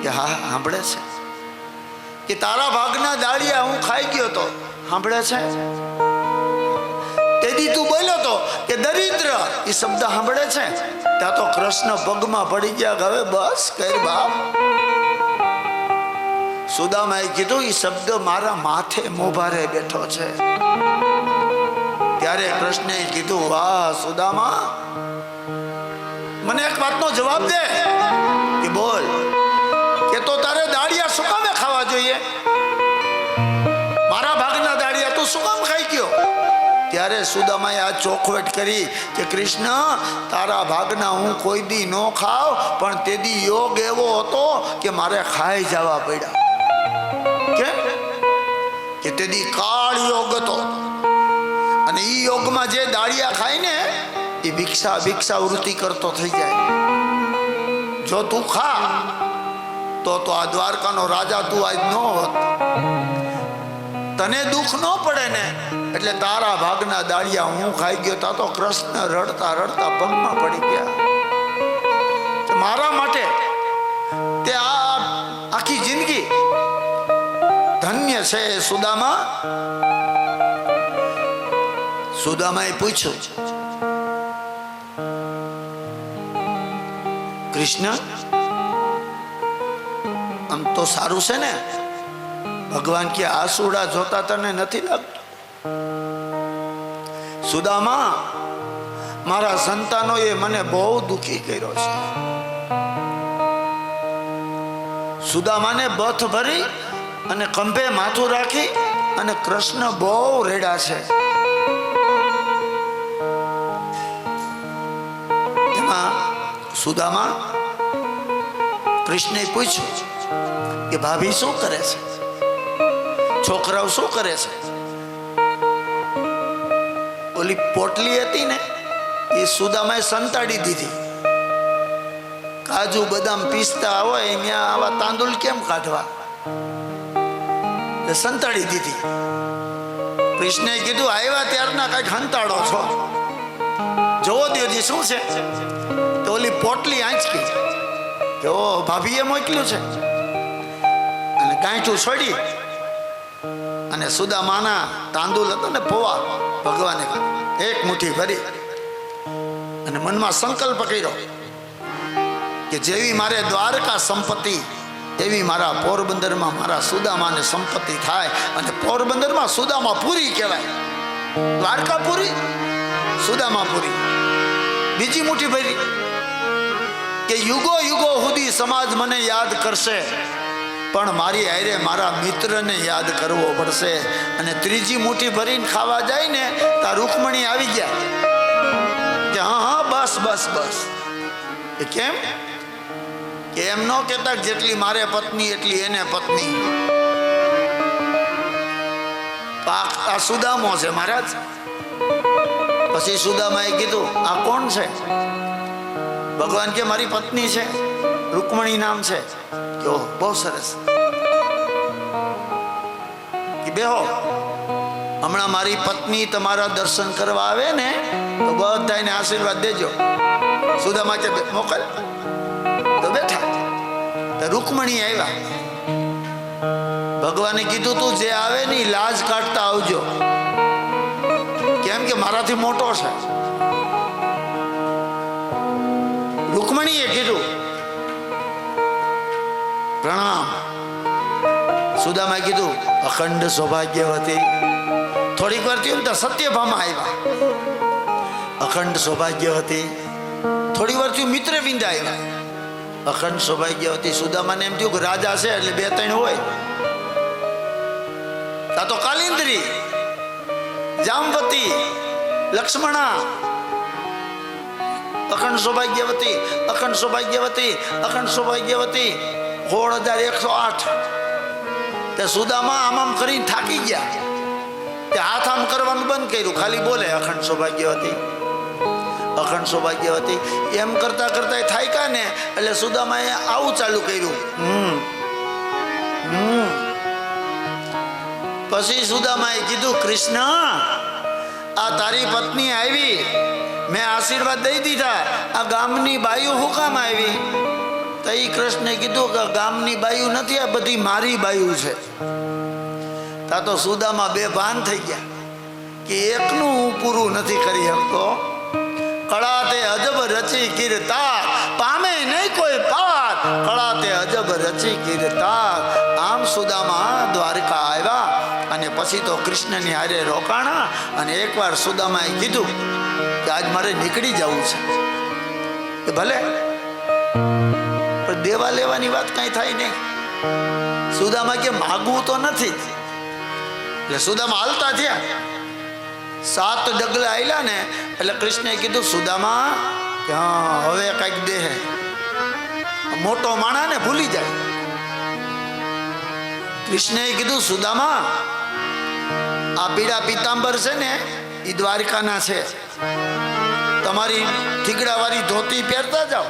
કે હા સાંભળે છે કે તારા ભાગના દાળિયા હું ખાઈ ગયો તો સાંભળે છે તેથી તું બોલ્યો તો કે દરિદ્ર એ શબ્દ સાંભળે છે ત્યાં તો કૃષ્ણ પગમાં પડી ગયા કે હવે બસ કર બાપ સુદામાએ કીધું એ શબ્દ મારા માથે મોભારે બેઠો છે ત્યારે કૃષ્ણએ કીધું વાહ સુદામા મને એક વાતનો જવાબ દે કે બોલ કે તો તારે દાળિયા શું કામે ખાવા જોઈએ મારા ભાગના દાળિયા તું શું કામ ખાઈ ગયો ત્યારે સુદામાએ આ ચોખવટ કરી કે કૃષ્ણ તારા ભાગના હું કોઈ દી ન ખાવ પણ તે દી યોગ એવો હતો કે મારે ખાઈ જવા પડ્યા કેમ કે તે દી કાળ યોગ હતો અને ઈ યોગમાં જે દાળિયા ખાય ને એ ભિક્ષા વૃત્તિ કરતો થઈ જાય જો તું ખા તો આ દ્વારકાનો રાજા તું આજ ન હોત તને દુઃખ ન પડે ને એટલે તારા ભાગના દાળિયા હું ખાઈ ગયો તા તો કૃષ્ણ રડતા રડતા પગમાં પડી ગયા મારા માટે તે આ આખી જિંદગી ધન્ય છે સુદામાએ પૂછ્યું કૃષ્ણ આમ તો સારું છે ને ભગવાન કે આસુડા જોતા તને નથી લાગતું સુદામા મારા સંતાનોએ મને બહુ દુખી કર્યો છે સુદામાને બથ ભરી અને ખંભે માથું રાખી અને કૃષ્ણ બહુ રેડા છે એમાં સુદામા કૃષ્ણએ પૂછ્યું કે ભાભી શું કરે છે છોકરાઓ શું કરે છે? ઓલી પોટલી હતી ને એ સુદામાએ સંતાડી દીધી. કાજુ બદામ પિસ્તા હોય ત્યાં આવા તાંદુલ કેમ કાઢવા? સંતાડી દીધી. કૃષ્ણએ કીધું આવ્યા ત્યારના કઈક હંતાડો છો, જોવો દેવજી શું છે? તો ઓલી પોટલી આંચકી કે ઓ ભાભીએ મોકલ્યું છે, અને ગાંઠું છોડી અને સુદામાના તાંદુલ હતો ને પોવા ભગવાને એક મુઠ્ઠી ભરી અને મનમાં સંકલ્પ કર્યો કે જેવી મારે દ્વારકા સંપત્તિ એવી મારા પોરબંદરમાં મારા સુદામાને સંપત્તિ થાય. અને પોરબંદરમાં સુદામાપુરી કહેવાય. દ્વારકાપુરી, સુદામાપુરી. બીજી મુઠ્ઠી ભરી કે યુગો યુગો સુધી સમાજ મને યાદ કરશે, પણ મારી હારે મારા મિત્રને યાદ કરવો પડશે. અને ત્રીજી મુઠ્ઠી ભરીને ખાવા જાય ને ત્યાં રૂકમણી આવી ગયા કે હા હા બસ બસ બસ. એ કેમ કે એમ ન કહેતા જેટલી મારે પત્ની એટલી એને પત્ની. આ સુદામો છે મહારાજ. પછી સુદામાએ કીધું આ કોણ છે? ભગવાન કે મારી પત્ની છે, રૂકમણી નામ છે. કે બહુ સરસ. કે બેહો, હમણાં મારી પત્ની તમારા દર્શન કરવા આવે ને તો બધાને આશીર્વાદ દેજો. સુદામા કે મોકલ. તો બેઠા તો રૂકમણી આવ્યા. ભગવાને કીધું તું જે આવે ને લાજ કાઢતા આવજો, કેમ કે મારાથી મોટો છે. રૂકમણીએ કીધું પ્રણામ. સુદામાએ કીધું અખંડ સૌભાગ્યવતી. થોડીક વાર થયું તો સત્યભામા આવ્યા. અખંડ સૌભાગ્યવતી. થોડી વાર થયું મિત્ર વિંદા આવ્યા. અખંડ સૌભાગ્યવતી. સુદામાને એમ થયું કે રાજા છે એટલે બે ત્રણ હોય. તા તો કાલિંદ્રી, જામવતી, લક્ષ્મણા. અખંડ સૌભાગ્યવતી, અખંડ સૌભાગ્યવતી, અખંડ સૌભાગ્યવતી. 16,108. તે સુદામા આમ આમ કરીને થાકી ગયા. તે હાથ આમ કરવાનું બંધ કર્યું, ખાલી બોલે અખંડ સૌભાગ્યવતી, અખંડ સૌભાગ્યવતી. એમ કરતા કરતા થાક્યા ને એટલે સુદામાએ આવું ચાલુ કર્યું. પછી સુદામાએ કીધું કૃષ્ણ આ તારી પત્ની આવી, મેં આશીર્વાદ દઈ દીધા, આ ગામની બાયુ હું કામ આવી? તો એ કૃષ્ણે કીધું કે ગામની બાયુ નથી, આ બધી મારી બાયુ છે. તા તો સુદામા બે ભાન થઈ ગયા કે એકનું હું પૂરું નથી કરી શકતો. કળા તે અજબ રચી કીર્તા, પામે નહીં કોઈ પાર. કળા તે અજબ રચી કીર્તા. આમ સુદામા દ્વારકા આવ્યા અને પછી તો કૃષ્ણની હારે રોકાણા. અને એકવાર સુદામાએ કીધું કે આજ મારે નીકળી જવું છે. એ ભલે, પણ દેવા લેવાની વાત કઈ થાય નહીં. સુદામા કે માગવું તો નથી. એટલે સુદામા હાલતા થયા. 7 ડગલા આયલા ને એટલે કૃષ્ણએ કીધું સુદામા કે હા હવે કઈક દેહે. મોટો માણા ને ભૂલી જાય. કૃષ્ણએ કીધું સુદામા આ પીળા પીતાંબર છે ને એ દ્વારકાના છે, તમારી થીગડા વાળી ધોતી પહેરતા જાઓ.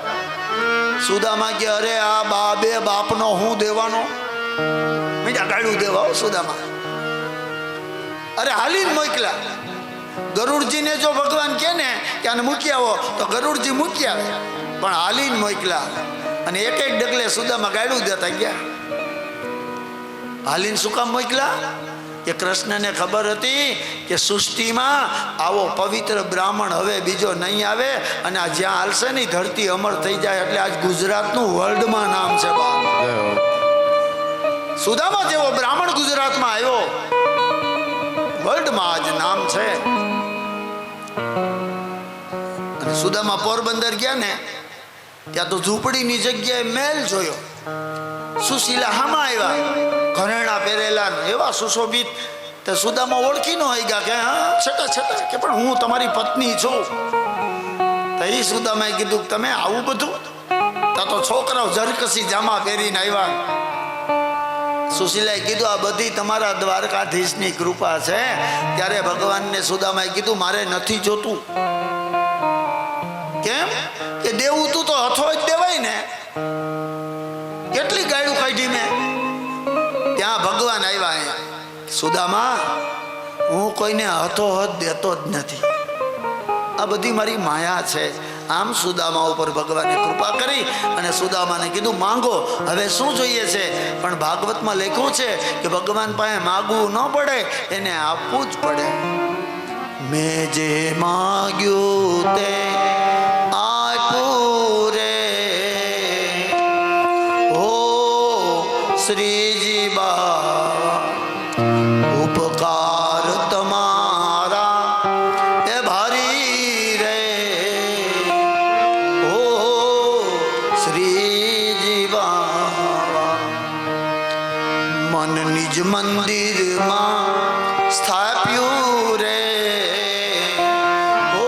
સુદામા કે અરે આ બે બાપનો હું દેવાનો? મીઠા ગાળું દેવા સુદામા. અરે હાલીને મોકલા. ગરુડજીને જો ભગવાન કે ને કે આને મૂકી આવો તો ગરુડજી મૂકી આવે, પણ હાલીને મોકલા. અને એક એક ડગલે સુદામા ગાળું દેતા ગયા. હાલીને શું કામ મોકલા? કે કૃષ્ણને ખબર હતી કે સૃષ્ટિમાં આવો પવિત્ર બ્રાહ્મણ હવે બીજો નહીં આવે. અને આ જ્યાં હાલશે ને ધરતી અમર થઈ જાય. એટલે આજ ગુજરાતનું વર્લ્ડમાં નામ છે. સુદામા જેવો બ્રાહ્મણ ગુજરાતમાં આવ્યો, વર્લ્ડમાં આજ નામ છે. અને સુદામા પોરબંદર ગયા ને ત્યાં તો ઝૂંપડીની જગ્યાએ મહેલ જોયો. સુશીલા હામાં આવ્યા, ઘરેણા પહેરેલા એવા સુશોભિત. તો સુદામા ઓળખી ન હોય ગયા કે હા છટા છટા કે પણ હું તમારી પત્ની છું. તો એ સુદામાએ કીધું તમે આવું બધું? તો છોકરાઓ જરકસી જામા પહેરીને આવ્યા. સુશીલાએ કીધું આ બધી તમારા દ્વારકાધીશની કૃપા છે. ત્યારે ભગવાનને સુદામાએ કીધું મારે નથી જોતું. કેમ કે દેવું તું તો હથો જ દેવાય ને. કેટલી ગાયું કાઢી મેં. ત્યાં ભગવાન આવ્યા. સુદામા હું કોઈને હથો હથ દેતો જ નથી. આ બધી મારી માયા છે. આમ સુદામા ઉપર ભગવાને કૃપા કરી અને સુદામાને કીધું માંગો, હવે શું જોઈએ છે. પણ ભાગવતમાં લખ્યું છે કે ભગવાન પાસે માગવું ન પડે, એને આપવું જ પડે. મેં જે માગ્યું તે આપ્યું રે હો શ્રીજી બા, ઉપકાર તમારા એ ભારી રે હો શ્રીજી બા. મન નિજ મંદિરમાં સ્થાપ્યું રે હો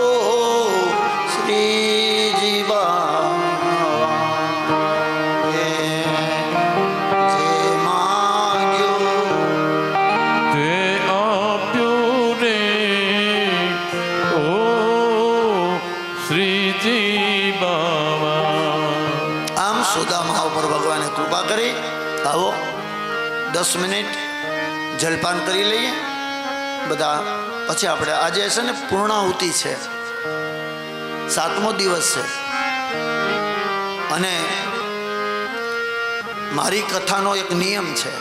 શ્રીજી બા. જે માગ્યું તે આપ્યું રે ઓ શ્રીજી બાવા. આમ સુદામા ઉપર ભગવાને કૃપા કરી. આવો 10 મિનિટ જલપાન કરી લઈએ બધા. પછી આપણે આજે છે ને પૂર્ણાહુતિ છે, 7મો દિવસ છે. અને મારી કથાનો એક નિયમ છે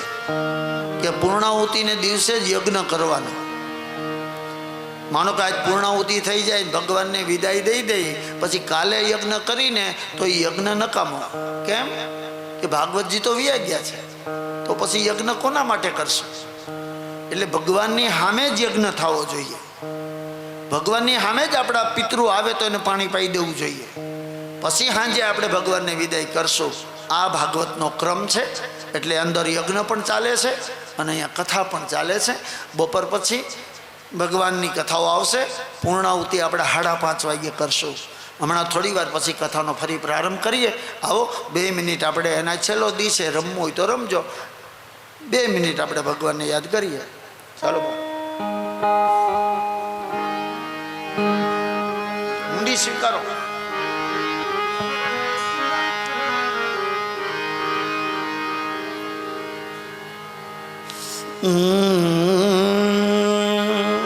કે પૂર્ણાહુતિને દિવસે જ યજ્ઞ કરવાનો. માનો કે આજ પૂર્ણાહુતિ થઈ જાય, ભગવાનને વિદાય દઈ દઈ, પછી કાલે યજ્ઞ કરીને તો એ યજ્ઞ નકામો. કેમ કે ભાગવતજી તો વિયા ગયા છે, તો પછી યજ્ઞ કોના માટે કરશું. એટલે ભગવાનની સામે જ યજ્ઞ થવો જોઈએ. ભગવાનની સામે જ આપણા પિતૃ આવે તો એને પાણી પાઈ દેવું જોઈએ. પછી સાંજે આપણે ભગવાનને વિદાય કરશું. આ ભાગવતનો ક્રમ છે. એટલે અંદર યજ્ઞ પણ ચાલે છે અને અહીંયા કથા પણ ચાલે છે. બપોર પછી ભગવાનની કથાઓ આવશે. પૂર્ણાહુતિ આપણે 5:30 વાગ્યે કરશું. હમણાં થોડી વાર પછી કથાનો ફરી પ્રારંભ કરીએ. આવો 2 મિનિટ આપણે, એના છેલ્લો દિવસે રમવું હોય તો રમજો. 2 મિનિટ આપણે ભગવાનને યાદ કરીએ. ચાલો ઊંડી સ્વીકારો.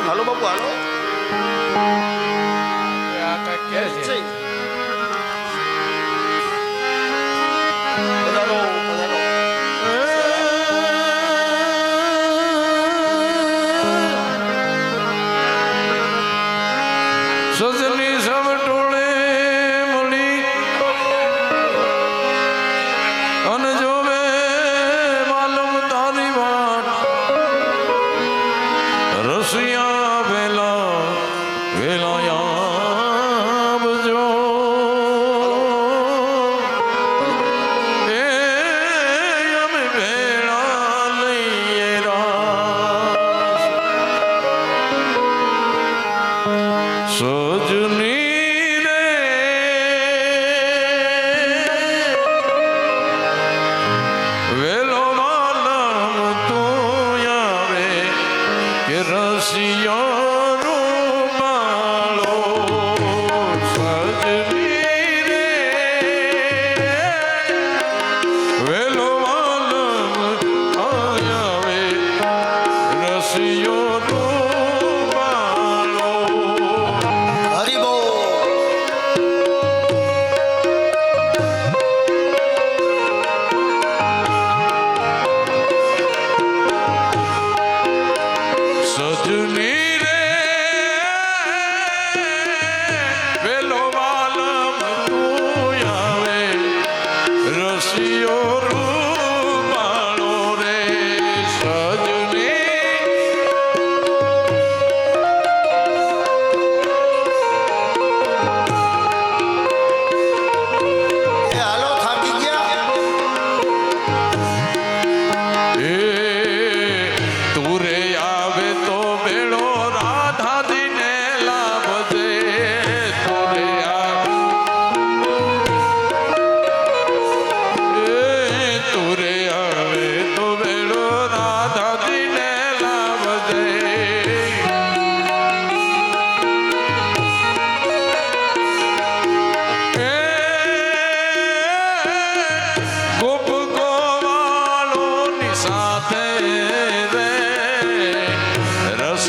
હાલો બાપુ હાલો. પધારો, પધારો. સજની સબ ટોળે મળી અને જોવે માલમ તારી વાટ. રસિયા વેલા વેલા આવજો. એ અમે ભેળા લઈએ રાસ. સજની રે વેલો માલમ તું આવે કે રસિયો રૂપાળો. સજની રે વેલો માલમ આવે રસિયો રૂપાળો. હરી બોલ. સજની રે વેલો વાલમ તું આવે રસિયો રૂપાળો રે. સજની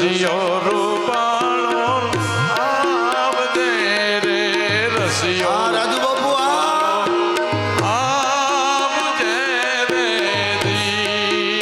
રસિયો રૂપાળો આવજે રે રસિયો હા રાજુ બાપુ આવજે રે દી.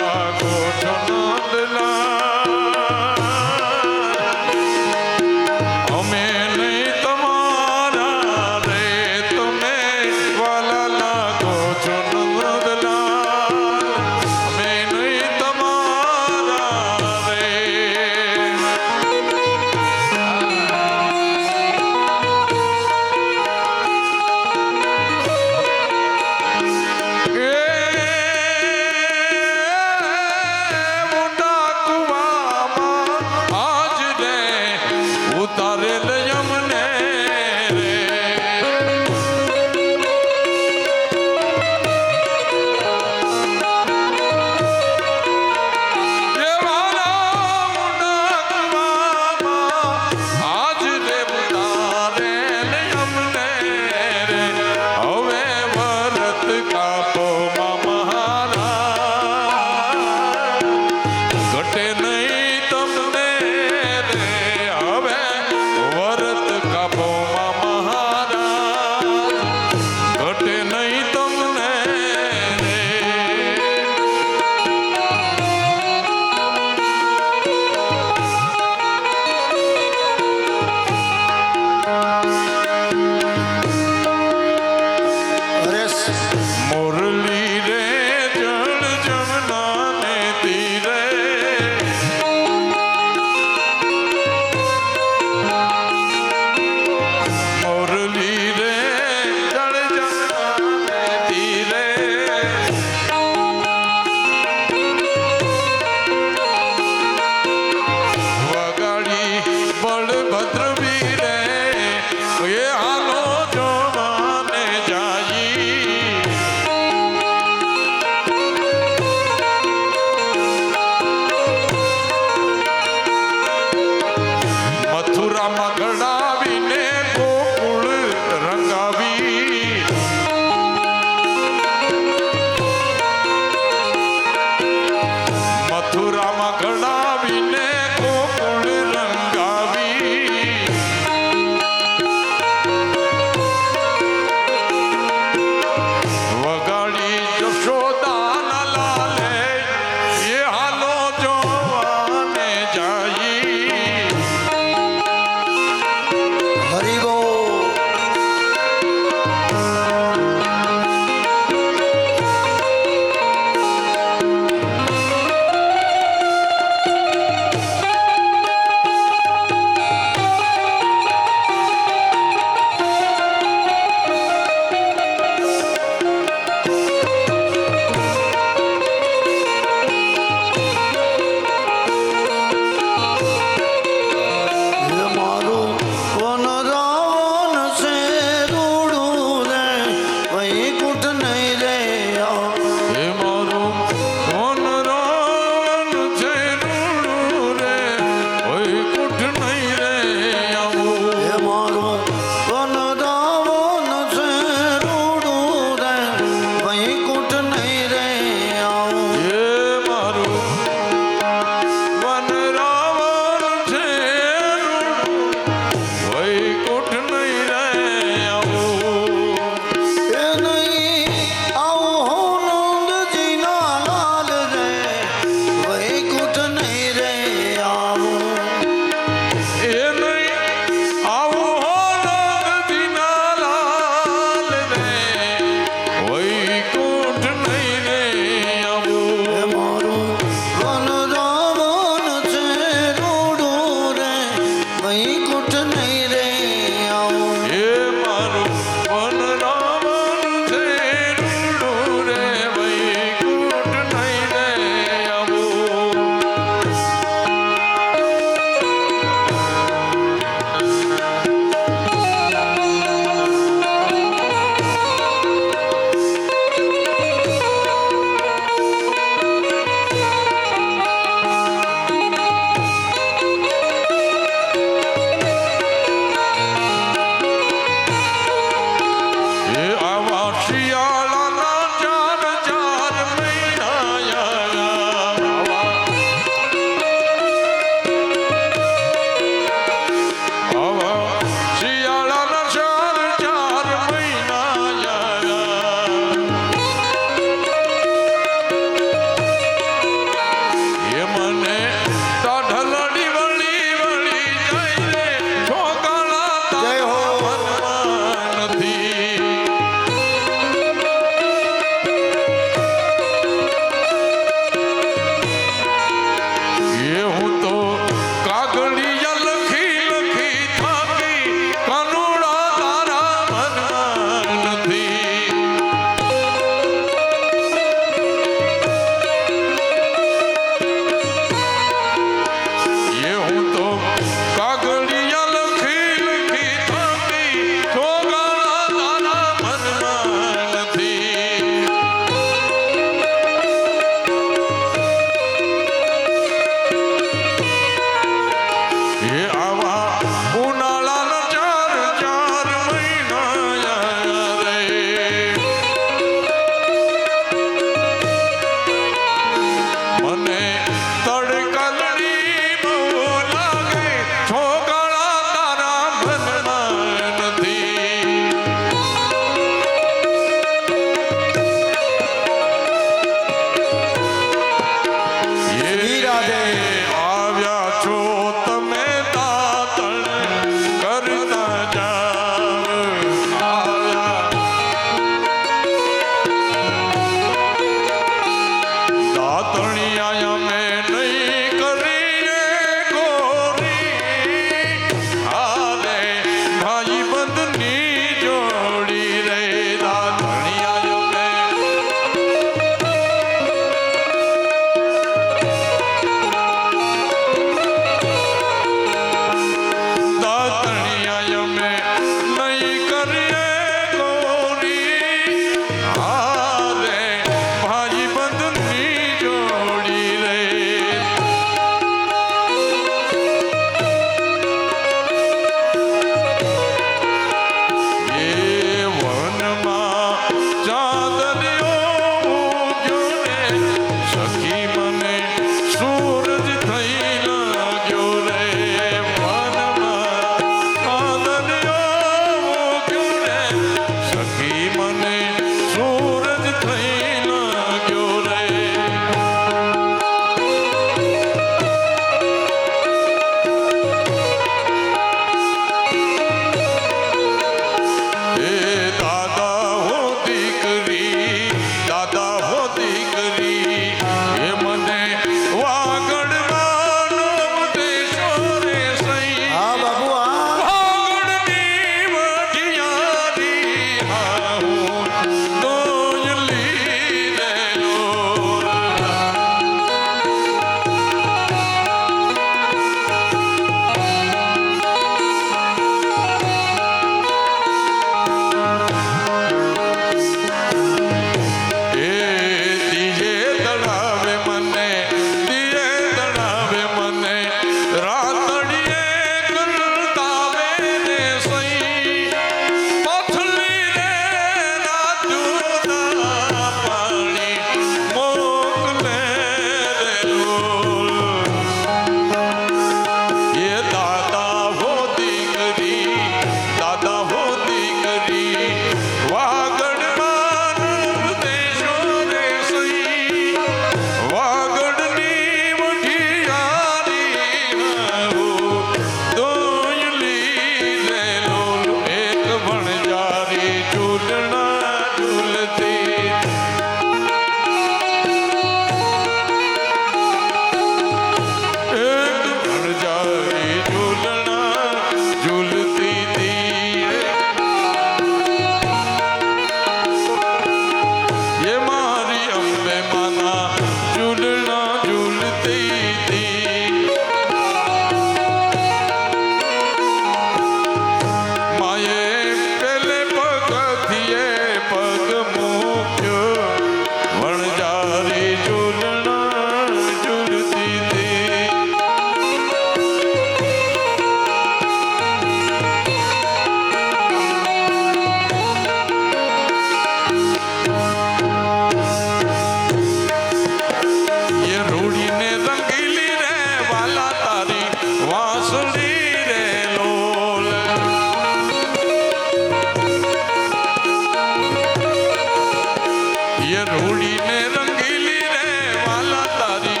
એ રૂડીને રંગીલી રે વાલા તારી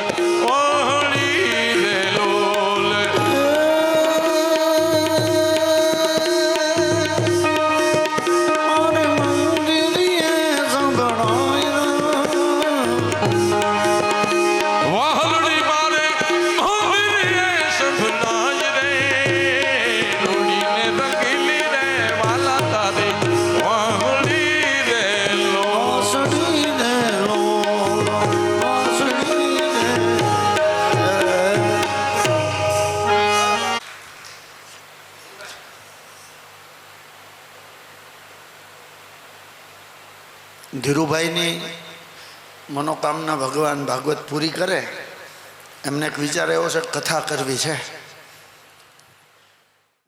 ઓહળી રે લોલ મારે મંદિરીએ સંભળાય વાહલડી મારે મંદિરે સંભળાય રે રૂડીને રંગીલી રે વાલા તારી ઓહળી રે લોલ વાંસળી રે લોલ, વાંસળી રે. ધીરુભાઈની મનોકામના ભગવાન ભાગવત પૂરી કરે. એમને એક વિચાર એવો છે કથા કરવી છે.